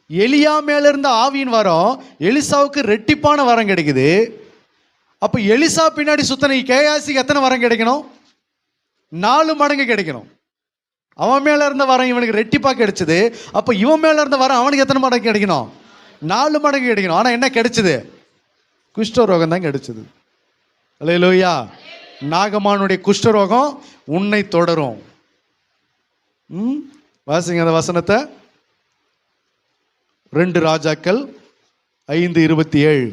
எலியா மேல இருந்த ஆவியின் வரம் எலிசாவுக்கு ரெட்டிப்பான வரம் கிடைக்குது. அப்ப எலிசா பின்னாடி சுத்தனை கேயாசிக்கு எத்தனை வரம் கிடைக்கணும்? 4 மடங்கு கிடைக்கணும். அவன் மேல இருந்த வரம் இவனுக்கு ரெட்டிப்பா கிடைச்சது. அப்ப இவன் மேல இருந்த வரம் அவனுக்கு எத்தனை மடங்கு கிடைக்கணும்? 4 மடங்கு கிடைக்கணும். ஆனா என்ன கிடைச்சது? குஷ்டரோகம் தான் கிடைச்சது. அல்லேலூயா. நாகமானுடைய குஷ்டரோகம் உன்னை தொடரும். வாசிங்க அந்த வசனத்தை. 2 ராஜாக்கள் 5:27.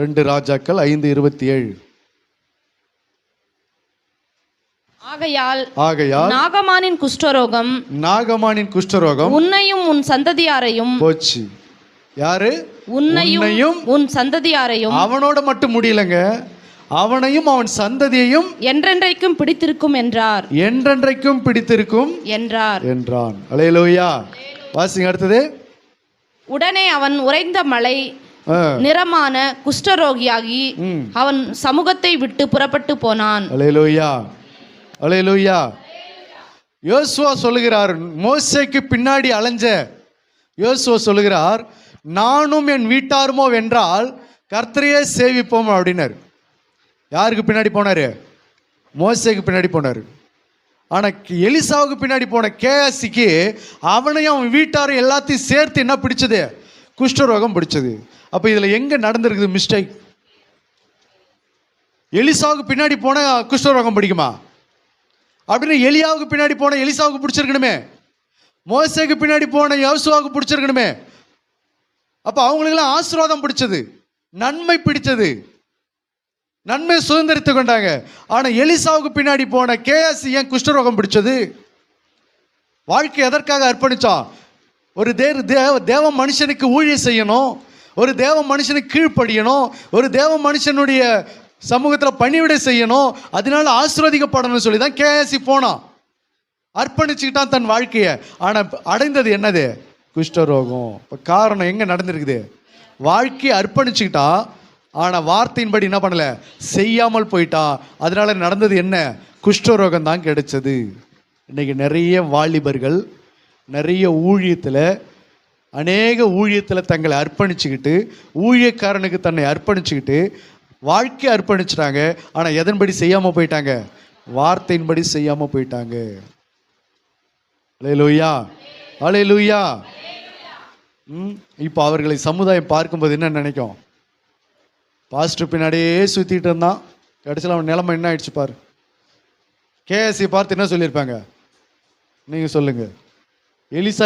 2 ராஜாக்கள் 5:27. ஆகையால் நாகமானின் குஷ்டரோகம் உன்னையும் உன் சந்ததியாரையும் போச்சு. யாரு? உன்னையும் உன் சந்ததியாரையும். அவனோட மட்டும் முடியலங்க, அவனையும் அவன் சந்ததியையும் என்றென்றைக்கும் பிடித்திருக்கும் என்றார். என்றென்றைக்கும் பிடித்திருக்கும் என்றான். அல்லேலூயா. வாசிங்க அடுத்தது. உடனே அவன் உறைந்த மலை நிறமான குஷ்டரோகியாகி அவன் சமூகத்தை விட்டு புறப்பட்டு போனான். அல்லேலூயா. அல்லேலூயா. யோசுவா சொல்லுகிறார், மோசேக்கு பின்னாடி அலைஞ்ச யோசுவா சொல்லுகிறார், நானும் என் வீட்டாருமோ வென்றால் கர்த்தரையே சேவிப்போம் அப்படின்னாரு. யாருக்கு பின்னாடி போனாரு? மோசேக்கு பின்னாடி போனாரு. ஆனால் எலிசாவுக்கு பின்னாடி போன கேயாசிக்கு அவனையும் அவன் வீட்டாரும் எல்லாத்தையும் சேர்த்து என்ன பிடிச்சது? குஷ்டரோகம் பிடிச்சது. அப்போ இதில் எங்கே நடந்திருக்குது மிஸ்டேக்? எலிசாவுக்கு பின்னாடி போன குஷ்டரோகம் பிடிக்குமா? அப்படின்னு எலியாவுக்கு பின்னாடி போன எலிசாவுக்கு பிடிச்சிருக்கணுமே, மோசேக்கு பின்னாடி போன யோசுவாவுக்கு பிடிச்சிருக்கணுமே. அப்போ அவங்களுக்கெல்லாம் ஆசீர்வாதம் பிடிச்சது, நன்மை பிடிச்சது, நன்மை சுதந்திரித்து கொண்டாங்க. ஆனால் எலிசாவுக்கு பின்னாடி போன கேயாசி ஏன் குஷ்டரோகம் பிடிச்சது? வாழ்க்கை எதற்காக அர்ப்பணிச்சான்? ஒரு தேவ மனுஷனுக்கு ஊழியம் செய்யணும், ஒரு தேவ மனுஷனுக்கு கீழ்ப்படியணும், ஒரு தேவ மனுஷனுடைய சமூகத்தில் பணிவிடை செய்யணும், அதனால ஆசீர்வதிக்கப்படணும்னு சொல்லி தான் கேயாசி போனான், அர்ப்பணிச்சுக்கிட்டான் தன் வாழ்க்கையை. ஆனால் அடைந்தது என்னது? குஷ்டரோகம். இப்போ காரணம் எங்கே நடந்திருக்குது? வாழ்க்கையை அர்ப்பணிச்சுக்கிட்டான், ஆனால் வார்த்தையின்படி என்ன பண்ணல, செய்யாமல் போயிட்டான். அதனால நடந்தது என்ன? குஷ்டரோகம் தான் கிடைச்சது. இன்னைக்கு நிறைய வாலிபர்கள் நிறைய ஊழியத்தில், அநேக ஊழியத்தில் தங்களை அர்ப்பணிச்சுக்கிட்டு, ஊழியக்காரனுக்கு தன்னை அர்ப்பணிச்சுக்கிட்டு வாழ்க்கை அர்ப்பணிச்சிட்டாங்க. ஆனால் எதன்படி செய்யாமல் போயிட்டாங்க? வார்த்தையின்படி செய்யாமல் போயிட்டாங்க. அல்லேலூயா. அல்லேலூயா. இப்போ அவர்களை சமுதாயம் பார்க்கும்போது என்ன நினைக்கும்? பாஸ்டர் பின்னாடியே சுற்றிட்டு இருந்தான், கடைசியில் அவன் நிலைமை என்ன ஆயிடுச்சு பாரு. கேஎஸ்சி பார்த்து என்ன சொல்லியிருப்பாங்க? நீங்கள் சொல்லுங்கள். எலிசா